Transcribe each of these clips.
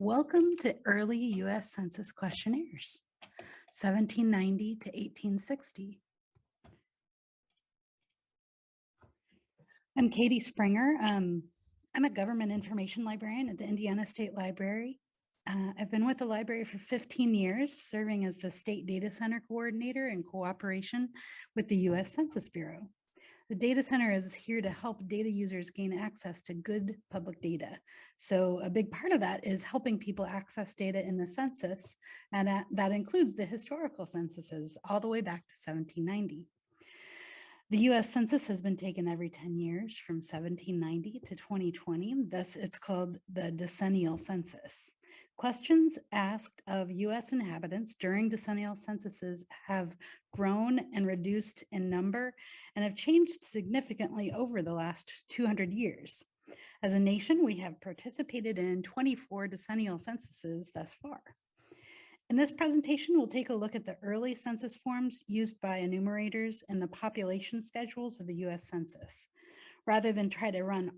Welcome to early U.S. Census questionnaires, 1790 to 1860. I'm Katie Springer. I'm a government information librarian at the Indiana State Library. I've been with the library for 15 years, serving as the State Data Center Coordinator in cooperation with the U.S. Census Bureau. The data center is here to help data users gain access to good public data. So a big part of that is helping people access data in the census, and that includes the historical censuses all the way back to 1790. The US Census has been taken every 10 years from 1790 to 2020. Thus, it's called the decennial census. Questions asked of US inhabitants during decennial censuses have grown and reduced in number and have changed significantly over the last 200 years. As a nation, we have participated in 24 decennial censuses thus far. In this presentation, we'll take a look at the early census forms used by enumerators and the population schedules of the US Census. Rather than try to run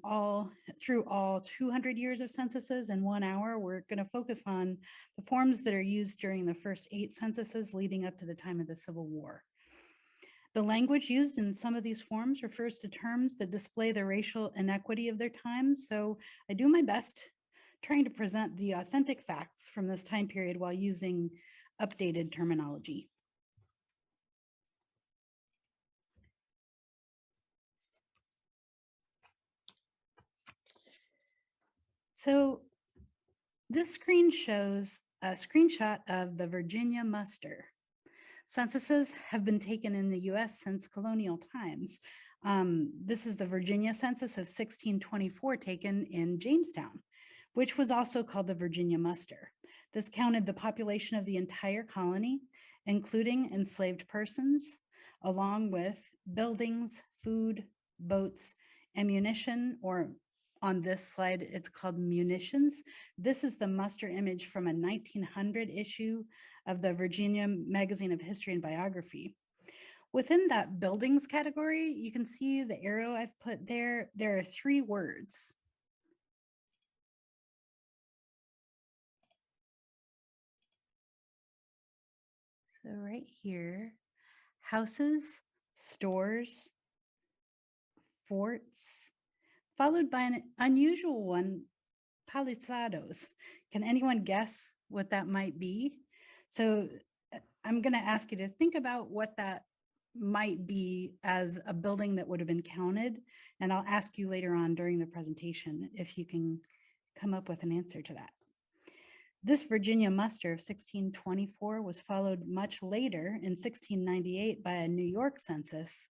through all 200 years of censuses in 1 hour, we're going to focus on the forms that are used during the first 8 censuses leading up to the time of the Civil War. The language used in some of these forms refers to terms that display the racial inequity of their time, so I do my best trying to present the authentic facts from this time period while using updated terminology. So this screen shows a screenshot of the Virginia muster. Censuses have been taken in the US since colonial times. This is the Virginia census of 1624 taken in Jamestown, which was also called the Virginia muster. This counted the population of the entire colony, including enslaved persons, along with buildings, food, boats, ammunition, or on this slide, it's called munitions. This is the muster image from a 1900 issue of the Virginia Magazine of History and Biography. Within that buildings category, you can see the arrow I've put there. There are 3 words. So right here, houses, stores, forts, followed by an unusual one, palisados. Can anyone guess what that might be? So I'm going to ask you to think about what that might be as a building that would have been counted, and I'll ask you later on during the presentation if you can come up with an answer to that. This Virginia muster of 1624 was followed much later in 1698 by a New York census,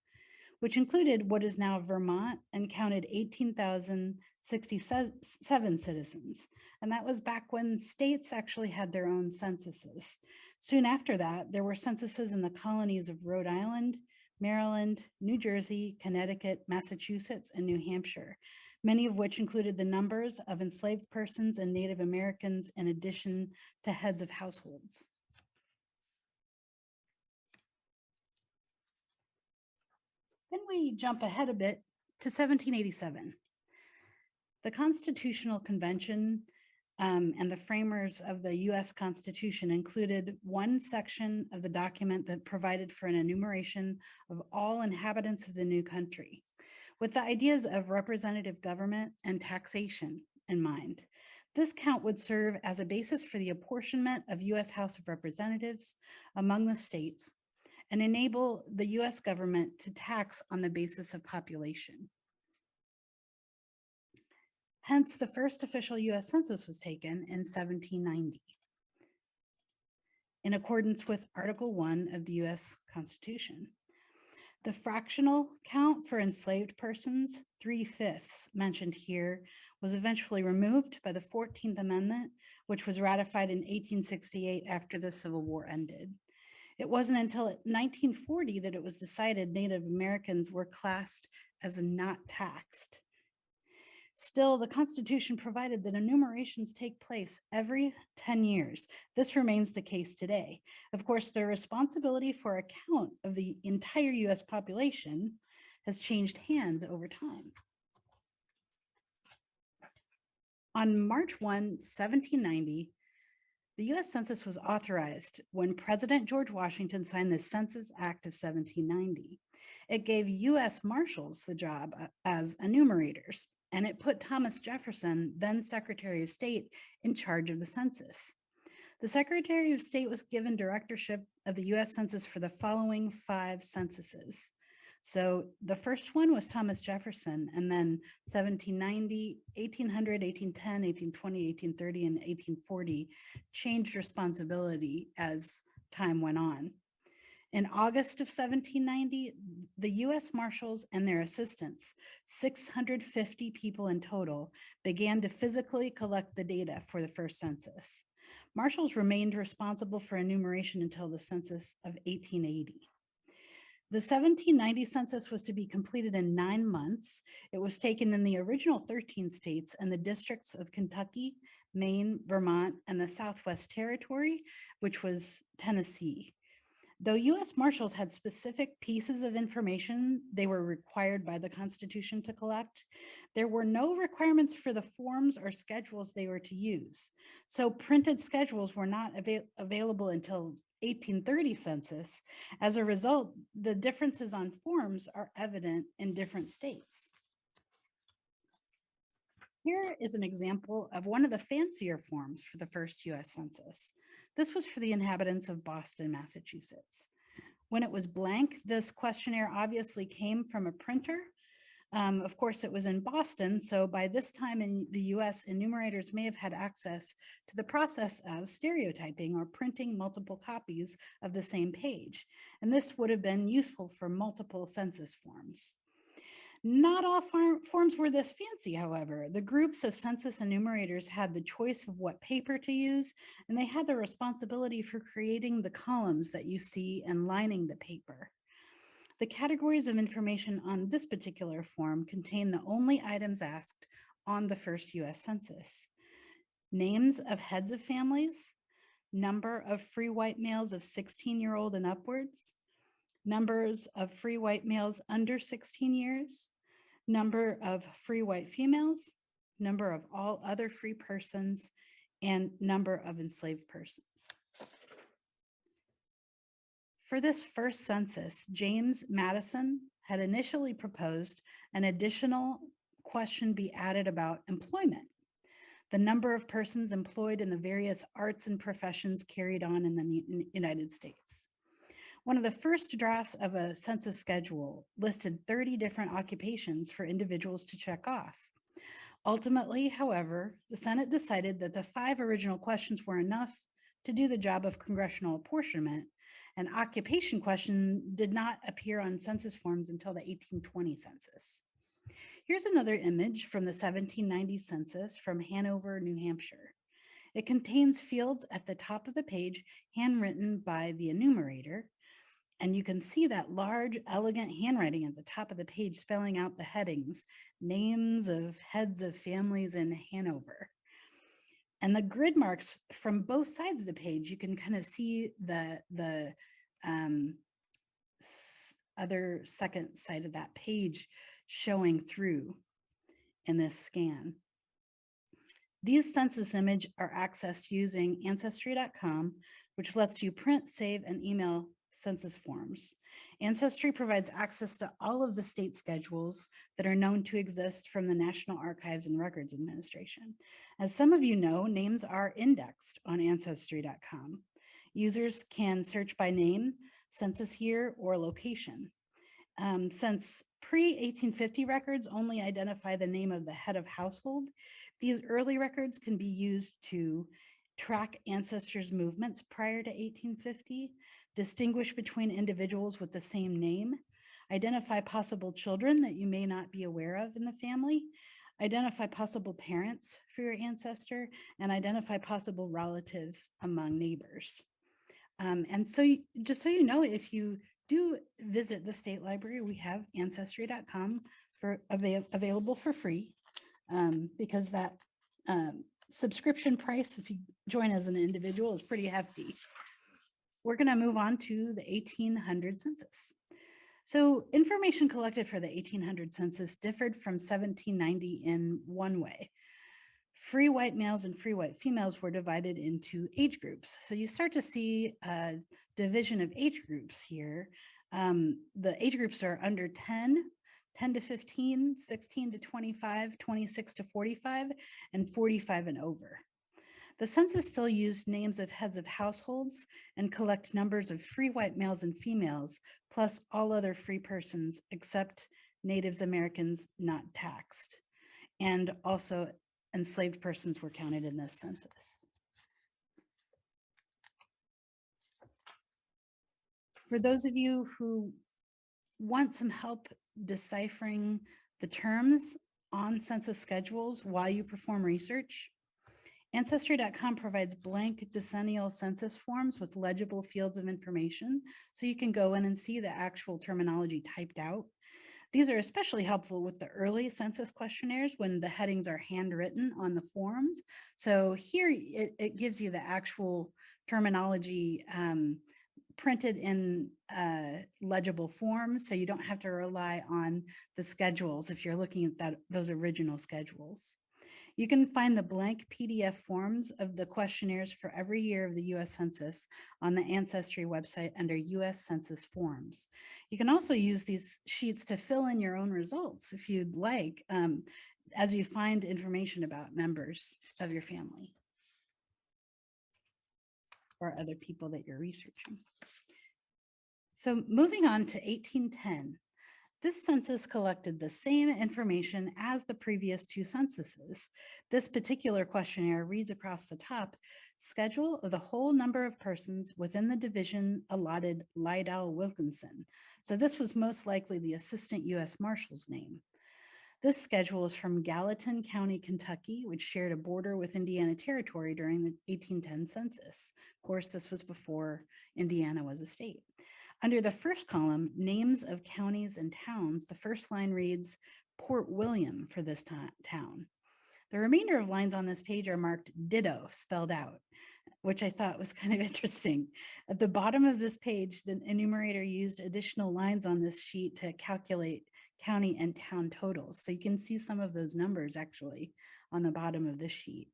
which included what is now Vermont and counted 18,067 citizens. And that was back when states actually had their own censuses. Soon after that, there were censuses in the colonies of Rhode Island, Maryland, New Jersey, Connecticut, Massachusetts, and New Hampshire, many of which included the numbers of enslaved persons and Native Americans in addition to heads of households. Then we jump ahead a bit to 1787. The Constitutional Convention and the framers of the US Constitution included one section of the document that provided for an enumeration of all inhabitants of the new country, with the ideas of representative government and taxation in mind. This count would serve as a basis for the apportionment of US House of Representatives among the states and enable the US government to tax on the basis of population. Hence, the first official US Census was taken in 1790, in accordance with Article 1 of the US Constitution. The fractional count for enslaved persons, 3/5 mentioned here, was eventually removed by the 14th Amendment, which was ratified in 1868 after the Civil War ended. It wasn't until 1940 that it was decided Native Americans were classed as not taxed. Still, the Constitution provided that enumerations take place every 10 years. This remains the case today. Of course, the responsibility for a count of the entire US population has changed hands over time. On March 1, 1790, the U.S. Census was authorized when President George Washington signed the Census Act of 1790. It gave U.S. Marshals the job as enumerators, and it put Thomas Jefferson, then Secretary of State, in charge of the census. The Secretary of State was given directorship of the U.S. Census for the following 5 censuses. So the first one was Thomas Jefferson, and then 1790, 1800, 1810, 1820, 1830, and 1840 changed responsibility as time went on. In August of 1790, the U.S. Marshals and their assistants, 650 people in total, began to physically collect the data for the first census. Marshals remained responsible for enumeration until the census of 1880. The 1790 census was to be completed in 9 months. It was taken in the original 13 states and the districts of Kentucky, Maine, Vermont, and the Southwest Territory, which was Tennessee. Though U.S. Marshals had specific pieces of information they were required by the Constitution to collect, there were no requirements for the forms or schedules they were to use. So printed schedules were not available until 1830 census. As a result, the differences on forms are evident in different states. Here is an example of one of the fancier forms for the first U.S. Census. This was for the inhabitants of Boston, Massachusetts. When it was blank, this questionnaire obviously came from a printer. Of course, it was in Boston, so by this time in the US, enumerators may have had access to the process of stereotyping or printing multiple copies of the same page. And this would have been useful for multiple census forms. Not all forms were this fancy, however. The groups of census enumerators had the choice of what paper to use, and they had the responsibility for creating the columns that you see and lining the paper. The categories of information on this particular form contain the only items asked on the first US Census: names of heads of families, number of free white males of 16-year-old and upwards, numbers of free white males under 16 years, number of free white females, number of all other free persons, and number of enslaved persons. For this first census, James Madison had initially proposed an additional question be added about employment, the number of persons employed in the various arts and professions carried on in the United States. One of the first drafts of a census schedule listed 30 different occupations for individuals to check off. Ultimately, however, the Senate decided that the 5 original questions were enough to do the job of congressional apportionment. An occupation question did not appear on census forms until the 1820 census. Here's another image from the 1790 census from Hanover, New Hampshire. It contains fields at the top of the page handwritten by the enumerator. And you can see that large, elegant handwriting at the top of the page spelling out the headings, names of heads of families in Hanover. And the grid marks from both sides of the page, you can kind of see the other second side of that page showing through in this scan. These census images are accessed using Ancestry.com, which lets you print, save, and email census forms. Ancestry provides access to all of the state schedules that are known to exist from the National Archives and Records Administration. As some of you know, names are indexed on Ancestry.com. Users can search by name, census year, or location. Since pre-1850 records only identify the name of the head of household, these early records can be used to track ancestors' movements prior to 1850, distinguish between individuals with the same name, identify possible children that you may not be aware of in the family, identify possible parents for your ancestor, and identify possible relatives among neighbors. And so just so you know, if you do visit the state library, we have Ancestry.com for available for free, because that subscription price, if you join as an individual, is pretty hefty. We're going to move on to the 1800 census. So information collected for the 1800 census differed from 1790 in one way. free white males and free white females were divided into age groups. So you start to see a division of age groups here. The age groups are under 10, 10 to 15, 16 to 25, 26 to 45, and 45 and over. The census still used names of heads of households and collect numbers of free white males and females, plus all other free persons except Native Americans not taxed. And also enslaved persons were counted in this census. For those of you who want some help deciphering the terms on census schedules while you perform research, Ancestry.com provides blank decennial census forms with legible fields of information, so you can go in and see the actual terminology typed out. These are especially helpful with the early census questionnaires when the headings are handwritten on the forms. So here it gives you the actual terminology printed in legible forms, so you don't have to rely on the schedules if you're looking at those original schedules. You can find the blank PDF forms of the questionnaires for every year of the US Census on the Ancestry website under US Census Forms. You can also use these sheets to fill in your own results if you'd like, as you find information about members of your family or other people that you're researching. So moving on to 1810. This census collected the same information as the previous two censuses. This particular questionnaire reads across the top, schedule of the whole number of persons within the division allotted Lydell Wilkinson. So this was most likely the Assistant U.S. Marshal's name. This schedule is from Gallatin County, Kentucky, which shared a border with Indiana Territory during the 1810 census. Of course, this was before Indiana was a state. Under the first column, names of counties and towns, the first line reads Port William for this town. The remainder of lines on this page are marked ditto, spelled out, which I thought was kind of interesting. At the bottom of this page, the enumerator used additional lines on this sheet to calculate county and town totals. So you can see some of those numbers actually on the bottom of this sheet.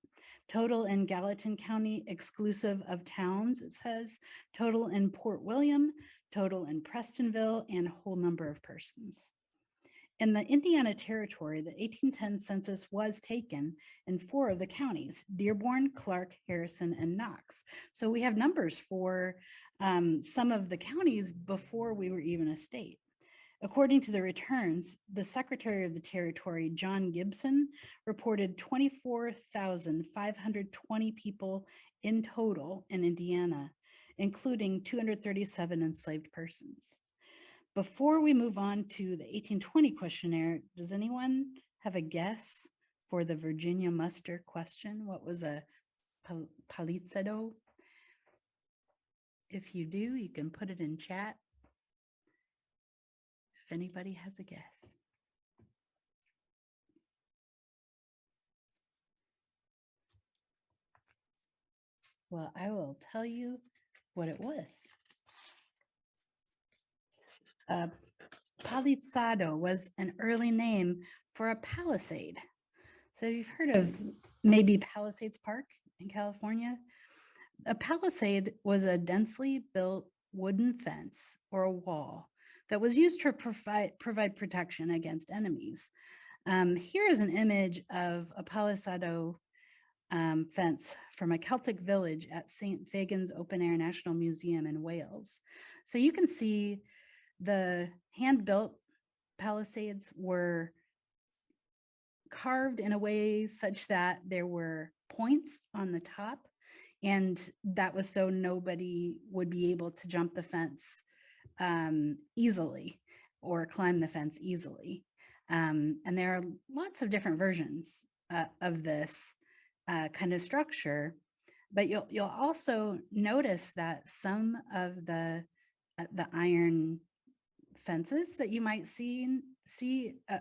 Total in Gallatin County, exclusive of towns, it says. Total in Port William, total in Prestonville, and whole number of persons. In the Indiana Territory, the 1810 census was taken in 4 of the counties, Dearborn, Clark, Harrison, and Knox. So we have numbers for some of the counties before we were even a state. According to the returns, the Secretary of the Territory, John Gibson, reported 24,520 people in total in Indiana, including 237 enslaved persons. Before we move on to the 1820 questionnaire, does anyone have a guess for the Virginia muster question? What was a palizado? If you do, you can put it in chat. If anybody has a guess. Well, I will tell you what it was. Palizado was an early name for a palisade. So you've heard of maybe Palisades Park in California. A palisade was a densely built wooden fence or a wall that was used to provide protection against enemies. Here is an image of a palisado fence from a Celtic village at St. Fagan's Open Air National Museum in Wales. So you can see the hand-built palisades were carved in a way such that there were points on the top, and that was so nobody would be able to jump the fence easily or climb the fence easily. And there are lots of different versions of this kind of structure, but you'll also notice that some of the iron fences that you might see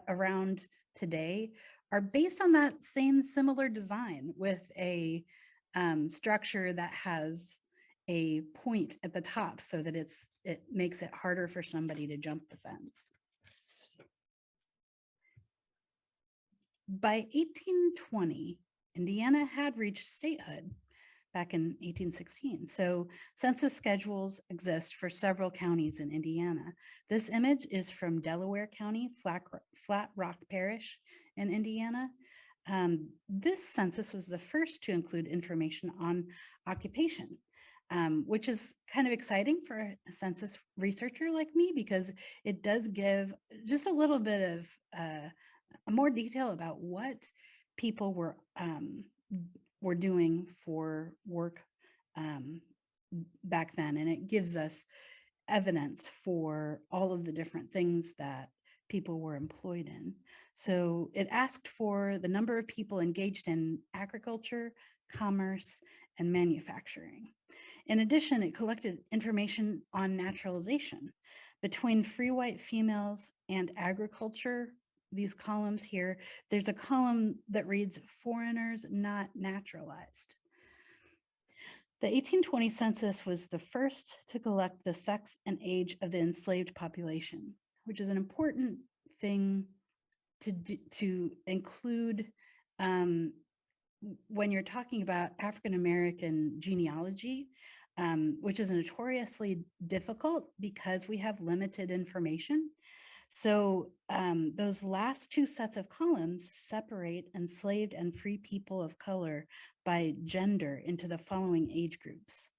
around today are based on that same similar design with a structure that has a point at the top so that it makes it harder for somebody to jump the fence. By 1820, Indiana had reached statehood back in 1816. So census schedules exist for several counties in Indiana. This image is from Delaware County, Flat Rock Parish in Indiana. This census was the first to include information on occupation, which is kind of exciting for a census researcher like me because it does give just a little bit of more detail about what people were doing for work um, back then, and it gives us evidence for all of the different things that people were employed in. So it asked for the number of people engaged in agriculture, commerce, and manufacturing. In addition, it collected information on naturalization between free white females and agriculture. These columns here, there's a column that reads foreigners not naturalized. The 1820 census was the first to collect the sex and age of the enslaved population, which is an important thing to include when you're talking about African American genealogy, which is notoriously difficult because we have limited information. So those last two sets of columns separate enslaved and free people of color by gender into the following age groups: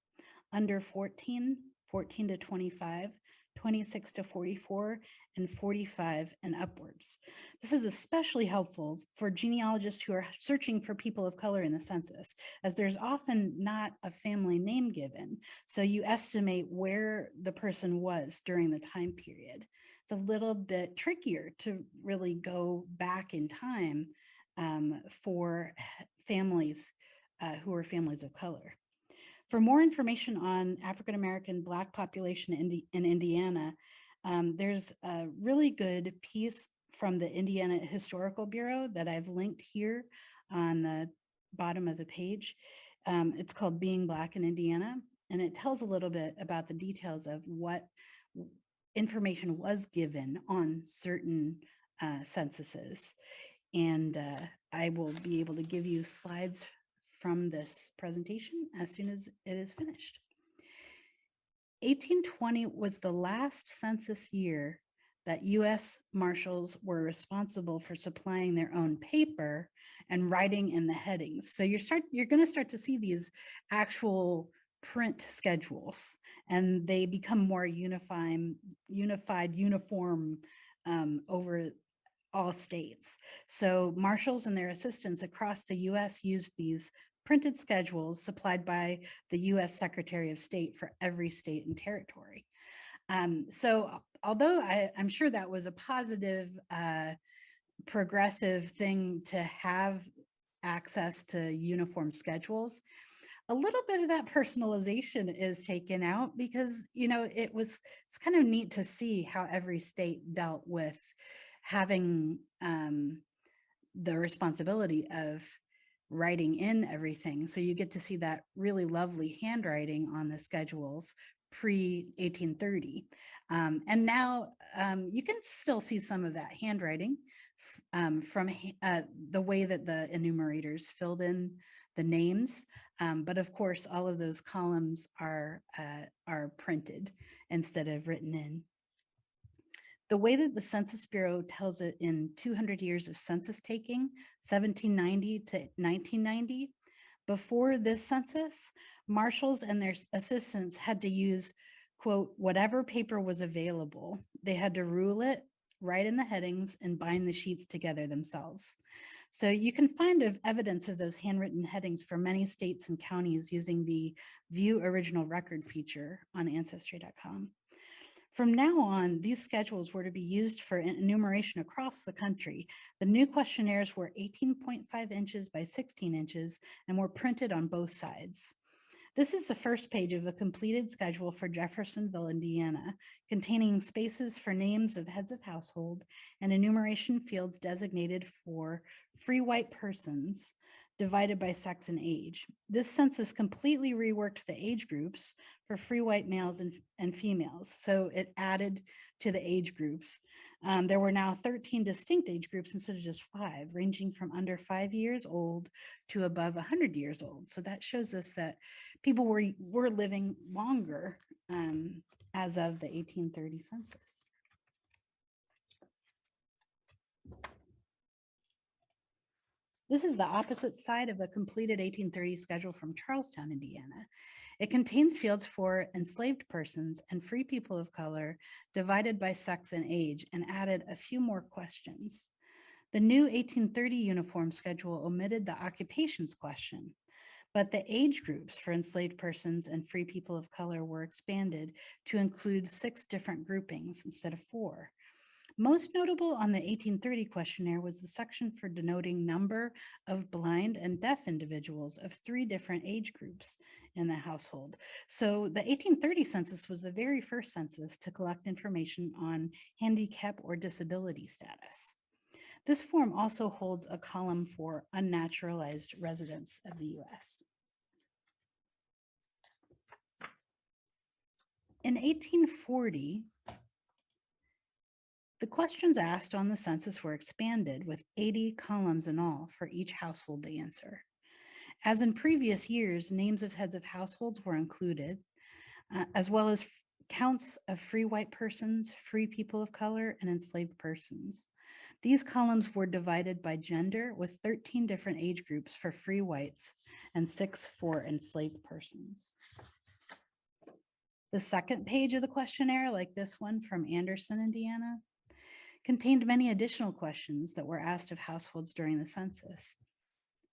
under 14, 14 to 25, 26 to 44, and 45 and upwards. This is especially helpful for genealogists who are searching for people of color in the census, as there's often not a family name given. So you estimate where the person was during the time period. It's a little bit trickier to really go back in time for families who are families of color. For more information on African American Black population in Indiana, there's a really good piece from the Indiana Historical Bureau that I've linked here on the bottom of the page. It's called Being Black in Indiana, and it tells a little bit about the details of what information was given on certain censuses. And I will be able to give you slides from this presentation as soon as it is finished. 1820 was the last census year that U.S. Marshals were responsible for supplying their own paper and writing in the headings. So you're going to start to see these actual print schedules, and they become more uniform over all states. So marshals and their assistants across the U.S. used these printed schedules supplied by the U.S. Secretary of State for every state and territory. So although I'm sure that was a positive, progressive thing to have access to uniform schedules, a little bit of that personalization is taken out because, it's kind of neat to see how every state dealt with having the responsibility of writing in everything. So you get to see that really lovely handwriting on the schedules pre-1830. And now you can still see some of that handwriting from the way that the enumerators filled in the names. But of course, all of those columns are printed instead of written in. The way that the Census Bureau tells it in 200 years of census taking, 1790 to 1990, before this census, marshals and their assistants had to use, quote, whatever paper was available. They had to rule it, write in the headings, and bind the sheets together themselves. So you can find evidence of those handwritten headings for many states and counties using the View Original Record feature on Ancestry.com. From now on, these schedules were to be used for enumeration across the country. The new questionnaires were 18.5 inches by 16 inches and were printed on both sides. This is the first page of a completed schedule for Jeffersonville, Indiana, containing spaces for names of heads of household and enumeration fields designated for free white persons, divided by sex and age. This census completely reworked the age groups for free white males and females. So it added to the age groups. There were now 13 distinct age groups instead of just 5, ranging from under 5 years old to above 100 years old. So that shows us that people were living longer as of the 1830 census. This is the opposite side of a completed 1830 schedule from Charlestown, Indiana. It contains fields for enslaved persons and free people of color divided by sex and age, and added a few more questions. The new 1830 uniform schedule omitted the occupations question, but the age groups for enslaved persons and free people of color were expanded to include 6 different groupings instead of 4. Most notable on the 1830 questionnaire was the section for denoting number of blind and deaf individuals of 3 different age groups in the household. So the 1830 census was the very first census to collect information on handicap or disability status. This form also holds a column for unnaturalized residents of the US. In 1840, the questions asked on the census were expanded with 80 columns in all for each household to answer. As in previous years, names of heads of households were included, as well as counts of free white persons, free people of color, and enslaved persons. These columns were divided by gender with 13 different age groups for free whites and 6 for enslaved persons. The second page of the questionnaire, like this one from Anderson, Indiana, contained many additional questions that were asked of households during the census.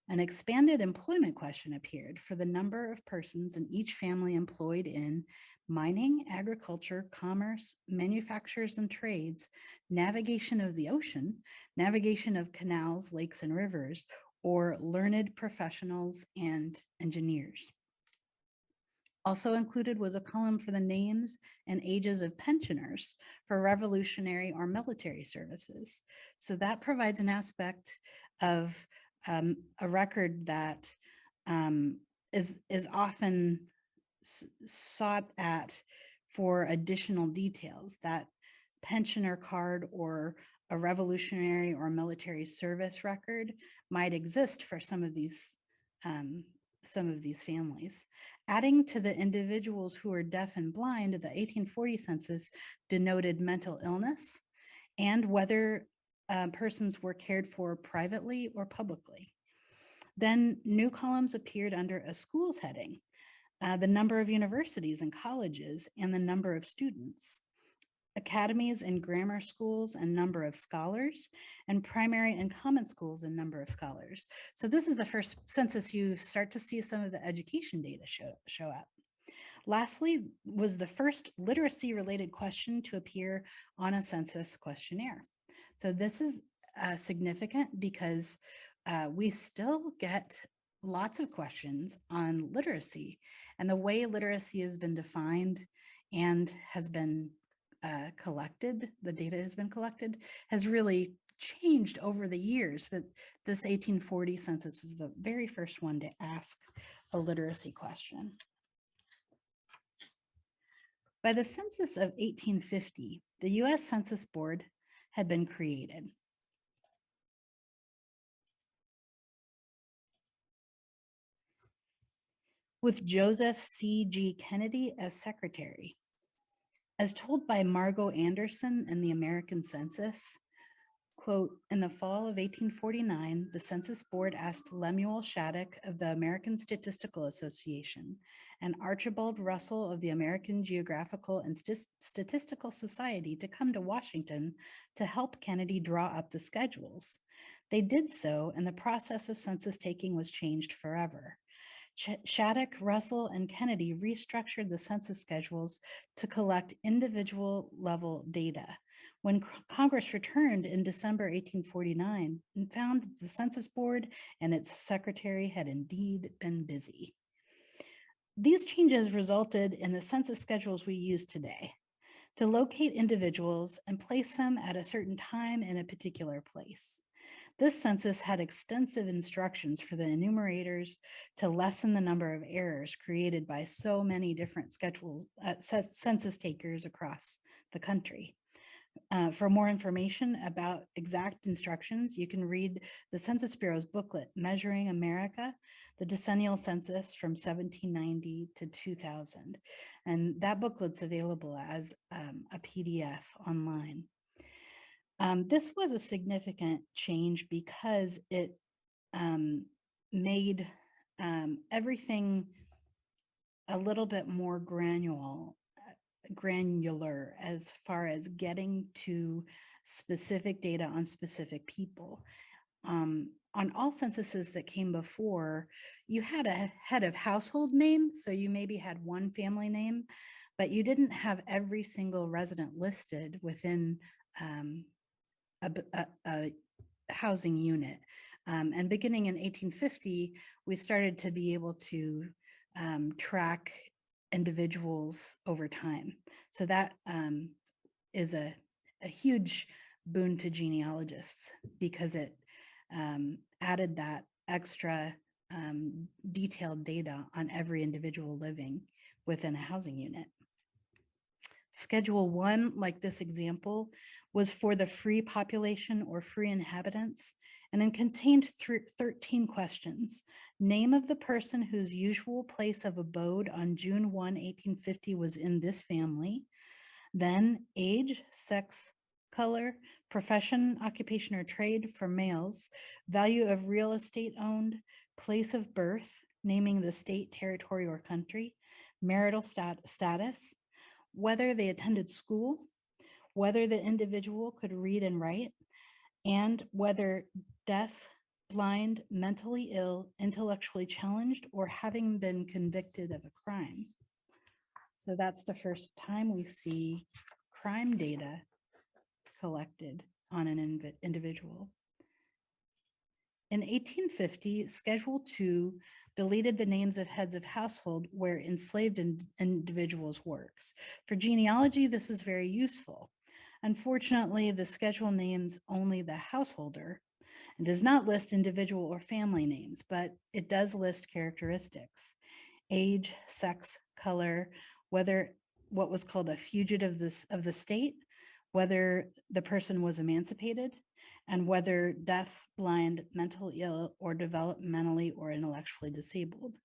An expanded employment question appeared for the number of persons in each family employed in mining, agriculture, commerce, manufactures and trades, navigation of the ocean, navigation of canals, lakes, and rivers, or learned professionals and engineers. Also included was a column for the names and ages of pensioners for revolutionary or military services. So that provides an aspect of a record that is often sought at for additional details. That pensioner card or a revolutionary or military service record might exist for some of these families. Adding to the individuals who are deaf and blind, the 1840 census denoted mental illness and whether persons were cared for privately or publicly. Then new columns appeared under a schools heading, the number of universities and colleges and the number of students, academies and grammar schools and number of scholars, and primary and common schools and number of scholars. So this is the first census you start to see some of the education data show up. Lastly was the first literacy related question to appear on a census questionnaire. So this is significant because we still get lots of questions on literacy, and the way literacy has been defined and has been collected, the data has been collected, has really changed over the years. But this 1840 census was the very first one to ask a literacy question. By the census of 1850, the US Census Board had been created. With Joseph C.G. Kennedy as secretary. As told by Margot Anderson in the American Census, quote, in the fall of 1849, the Census Board asked Lemuel Shattuck of the American Statistical Association and Archibald Russell of the American Geographical and Statistical Society to come to Washington to help Kennedy draw up the schedules. They did so, and the process of census taking was changed forever. Shattuck, Russell, and Kennedy restructured the census schedules to collect individual level data. When Congress returned in December 1849 and found the Census Board and its secretary had indeed been busy. These changes resulted in the census schedules we use today to locate individuals and place them at a certain time in a particular place. This census had extensive instructions for the enumerators to lessen the number of errors created by so many different census takers across the country. For more information about exact instructions, you can read the Census Bureau's booklet, Measuring America, the Decennial Census from 1790 to 2000. And that booklet's available as a PDF online. This was a significant change because it made everything a little bit more granular as far as getting to specific data on specific people. On all censuses that came before, you had a head of household name, so you maybe had one family name, but you didn't have every single resident listed within a housing unit. And beginning in 1850, we started to be able to track individuals over time. So that is a huge boon to genealogists because it added that extra detailed data on every individual living within a housing unit. Schedule 1, like this example, was for the free population or free inhabitants, and it contained 13 questions. Name of the person whose usual place of abode on June 1, 1850 was in this family. Then age, sex, color, profession, occupation, or trade for males, value of real estate owned, place of birth, naming the state, territory, or country, marital status, whether they attended school, whether the individual could read and write, and whether deaf, blind, mentally ill, intellectually challenged, or having been convicted of a crime. So that's the first time we see crime data collected on an individual. In 1850, Schedule 2 deleted the names of heads of household where enslaved individuals works. For genealogy, this is very useful. Unfortunately, the schedule names only the householder and does not list individual or family names, but it does list characteristics: age, sex, color, whether what was called a fugitive of the state, whether the person was emancipated, and whether deaf, blind, mentally ill, or developmentally or intellectually disabled.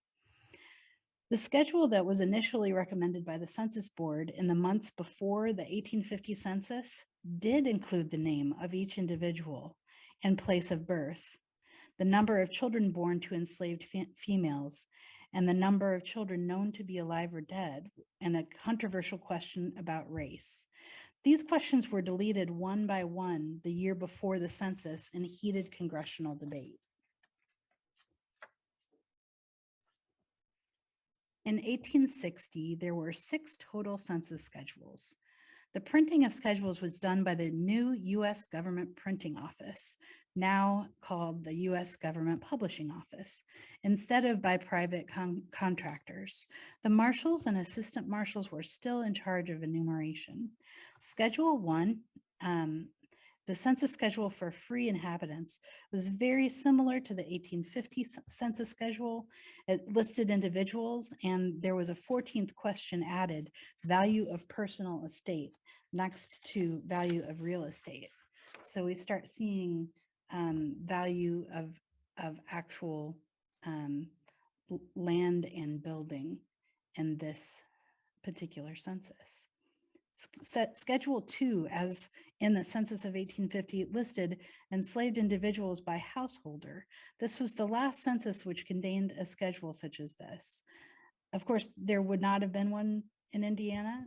The schedule that was initially recommended by the Census Board in the months before the 1850 census did include the name of each individual and place of birth, the number of children born to enslaved females, and the number of children known to be alive or dead, and a controversial question about race. These questions were deleted one by one the year before the census in heated congressional debate. In 1860, there were 6 total census schedules. The printing of schedules was done by the new U.S. Government Printing Office, now called the U.S. Government Publishing Office, instead of by private contractors. The marshals and assistant marshals were still in charge of enumeration. Schedule 1, the census schedule for free inhabitants, was very similar to the 1850 census schedule. It listed individuals, and there was a 14th question added, value of personal estate, next to value of real estate. So we start seeing value of actual land and building in this particular census. Schedule 2, as in the census of 1850, listed enslaved individuals by householder. This was the last census which contained a schedule such as this. Of course, there would not have been one in Indiana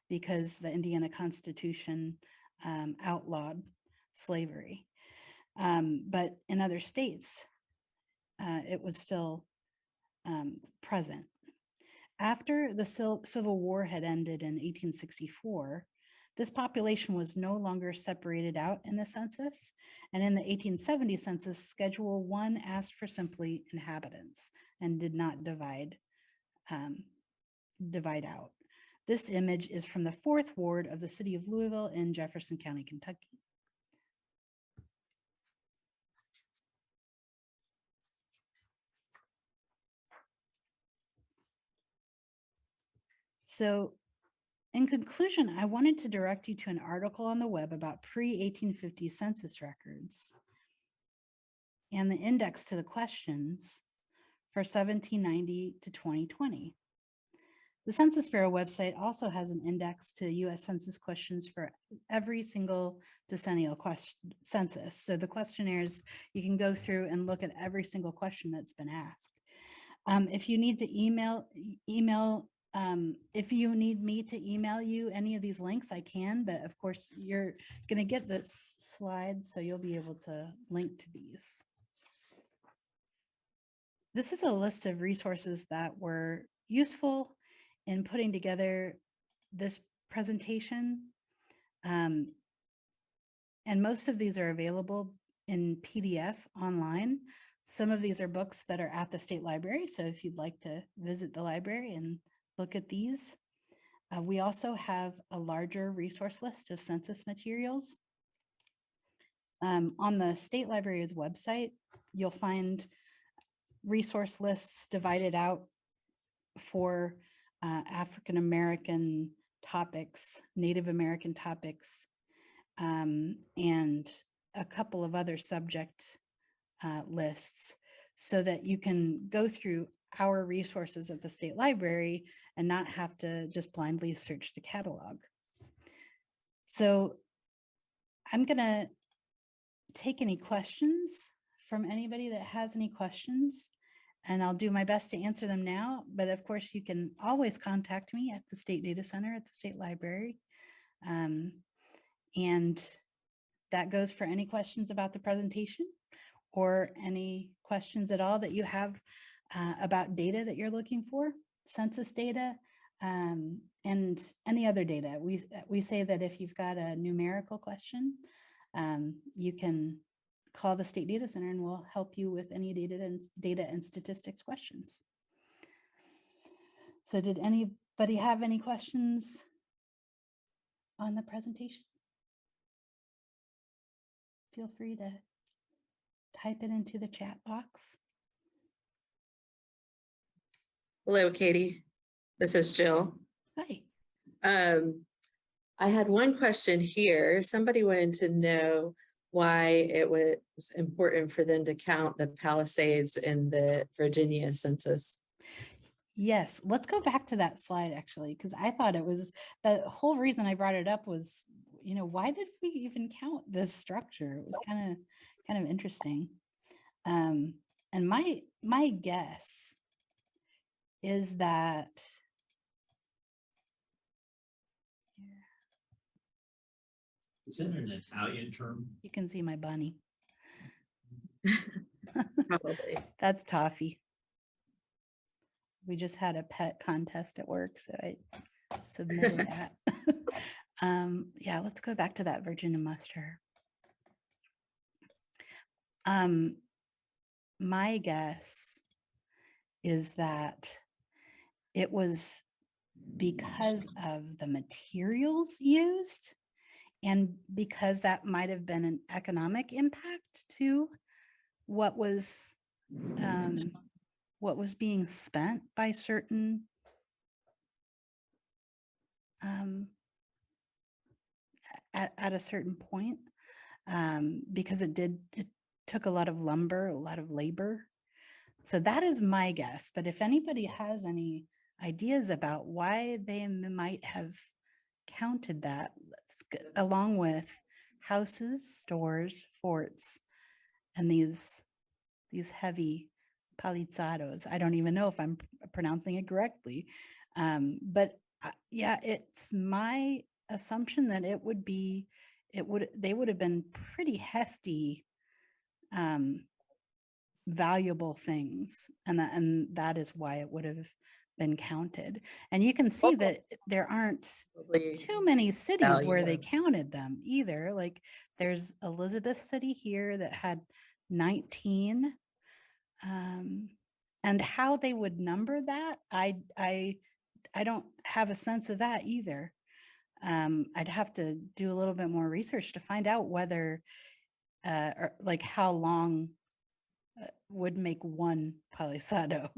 because the Indiana Constitution outlawed slavery. But in other states, it was still present. After the Civil War had ended in 1864, this population was no longer separated out in the census. And in the 1870 census, Schedule 1 asked for simply inhabitants and did not divide out. This image is from the 4th Ward of the city of Louisville in Jefferson County, Kentucky. So in conclusion, I wanted to direct you to an article on the web about pre-1850 census records and the index to the questions for 1790 to 2020. The Census Bureau website also has an index to US Census questions for every single decennial census. So the questionnaires, you can go through and look at every single question that's been asked. If you need to if you need me to email you any of these links, I can, but of course you're going to get this slide, so you'll be able to link to these. This is a list of resources that were useful in putting together this presentation. And most of these are available in PDF online. Some of these are books that are at the state library. So if you'd like to visit the library and look at these, we also have a larger resource list of census materials. On the state library's website, you'll find resource lists divided out for African American topics, Native American topics, and a couple of other subject lists, so that you can go through our resources at the state library and not have to just blindly search the catalog. So I'm going to take any questions from anybody that has any questions, and I'll do my best to answer them now. But of course, you can always contact me at the State Data Center at the State Library. And that goes for any questions about the presentation or any questions at all that you have about data that you're looking for, census data, and any other data. We say that if you've got a numerical question, you can call the State Data Center and we'll help you with any data and statistics questions. So did anybody have any questions on the presentation? Feel free to type it into the chat box. Hello, Katie. This is Jill. Hi. I had one question here. Somebody wanted to know why it was important for them to count the Palisades in the Virginia census. Yes, let's go back to that slide actually, because I thought it was the whole reason I brought it up was, you know, why did we even count this structure? It was kind of interesting. And my guess is that Is it an Italian term? you can see my bunny. Probably. That's Toffee. We just had a pet contest at work, so I submitted that. Yeah, let's go back to that Virginia muster. My guess is that it was because of the materials used, and because that might have been an economic impact to what was being spent by certain at a certain point, because it took a lot of lumber, a lot of labor. So that is my guess. But if anybody has any ideas about why they might have counted that, along with houses, stores, forts, and these heavy palizados. I don't even know if I'm pronouncing it correctly. But yeah, it's my assumption that they would have been pretty hefty, valuable things, and that is why it would have been counted. And you can see that there aren't too many cities where they counted them either. Like there's Elizabeth City here that had 19, and how they would number that, I don't have a sense of that either. I'd have to do a little bit more research to find out whether or like how long would make one palisado.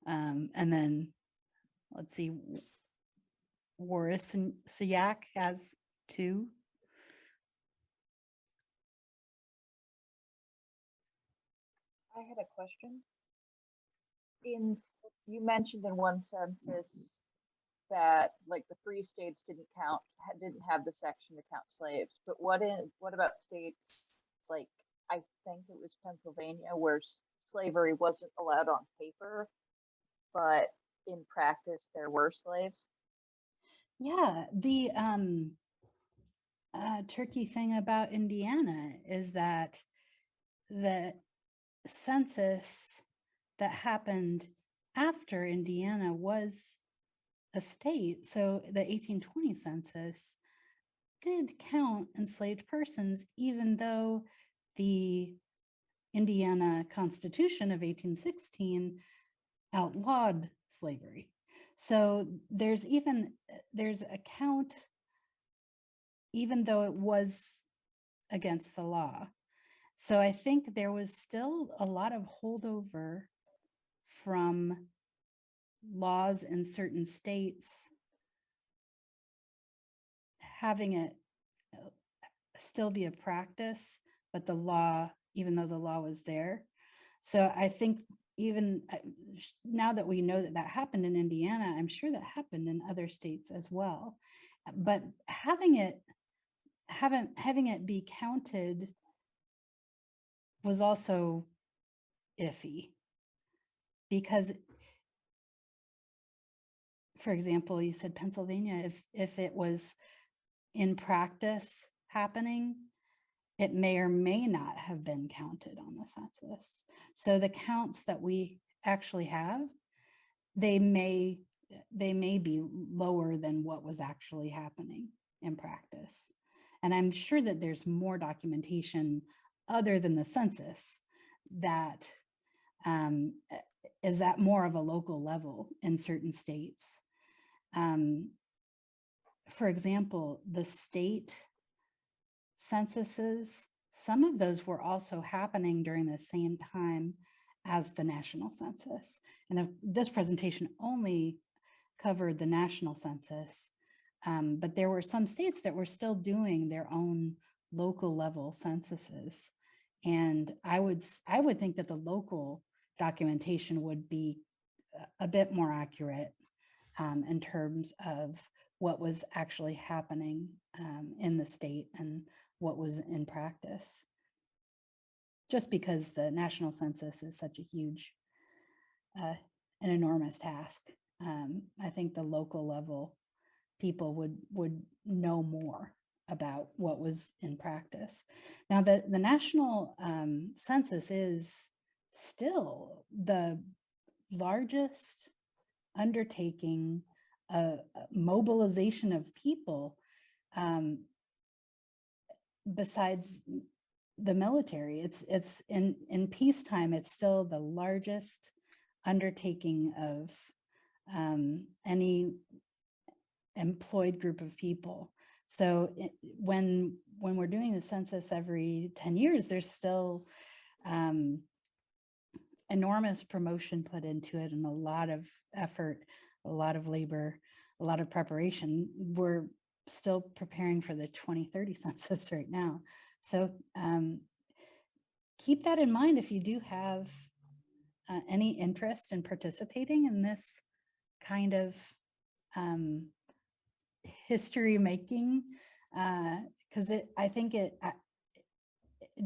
And then let's see, Warisiyak has 2. I had a question. You mentioned in one census that like the free states didn't have the section to count slaves, but what about states like, I think it was Pennsylvania, where slavery wasn't allowed on paper, but in practice there were slaves? Yeah, the tricky thing about Indiana is that the census that happened after Indiana was a state. So the 1820 census did count enslaved persons, even though the Indiana Constitution of 1816 outlawed slavery. So there's a count, even though it was against the law. So I think there was still a lot of holdover from laws in certain states having it still be a practice, but the law, even though the law was there. So I think even now that we know that that happened in Indiana, I'm sure that happened in other states as well. But having it be counted was also iffy, because, for example, you said Pennsylvania, if it was in practice happening, it may or may not have been counted on the census. So the counts that we actually have, they may be lower than what was actually happening in practice. And I'm sure that there's more documentation other than the census that is at more of a local level in certain states. For example, the state censuses, some of those were also happening during the same time as the national census. And if this presentation only covered the national census, but there were some states that were still doing their own local level censuses. And I would think that the local documentation would be a bit more accurate in terms of what was actually happening in the state and what was in practice. Just because the national census is such a huge, an enormous task. I think the local level people would know more about what was in practice. Now, the national census is still the largest undertaking, mobilization of people besides the military. It's in peacetime, it's still the largest undertaking of any employed group of people. So when we're doing the census every 10 years, there's still enormous promotion put into it and a lot of effort, a lot of labor, a lot of preparation. We're still preparing for the 2030 census right now. So keep that in mind if you do have any interest in participating in this kind of history making, because I think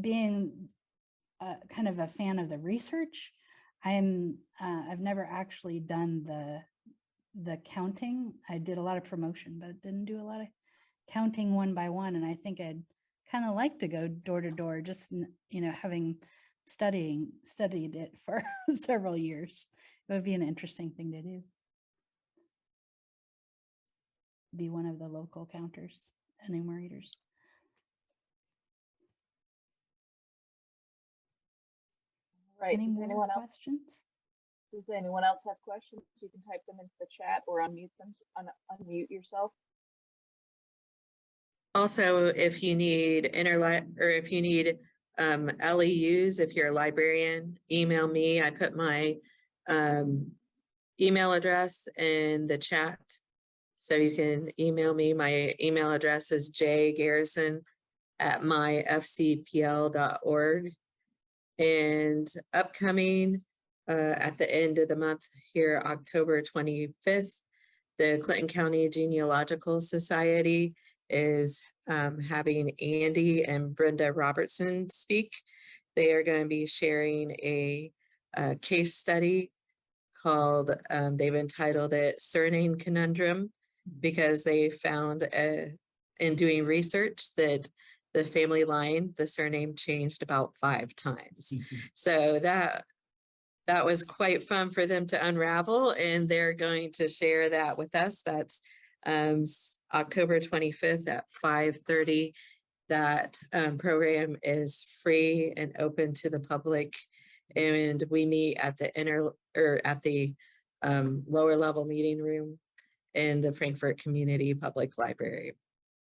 being kind of a fan of the research, I've never actually done the counting. I did a lot of promotion, but didn't do a lot of counting one by one. And I think I'd kind of like to go door to door, just, having studied it for several years. It would be an interesting thing to do. Be one of the local counters, enumerators. Right. Any more questions? Does anyone else have questions? You can type them into the chat or unmute them, unmute yourself. Also, if you need LEUs, if you're a librarian, email me. I put my email address in the chat. So you can email me. My email address is jgarrison@myfcpl.org. And upcoming at the end of the month here, October 25th, the Clinton County Genealogical Society is having Andy and Brenda Robertson speak. They are going to be sharing a case study called, they've entitled it Surname Conundrum, because they found in doing research that the family line, the surname changed about 5 times. So that was quite fun for them to unravel, and they're going to share that with us. That's October 25th at 5:30. That program is free and open to the public, and we meet at the lower level meeting room in the Frankfort Community Public Library.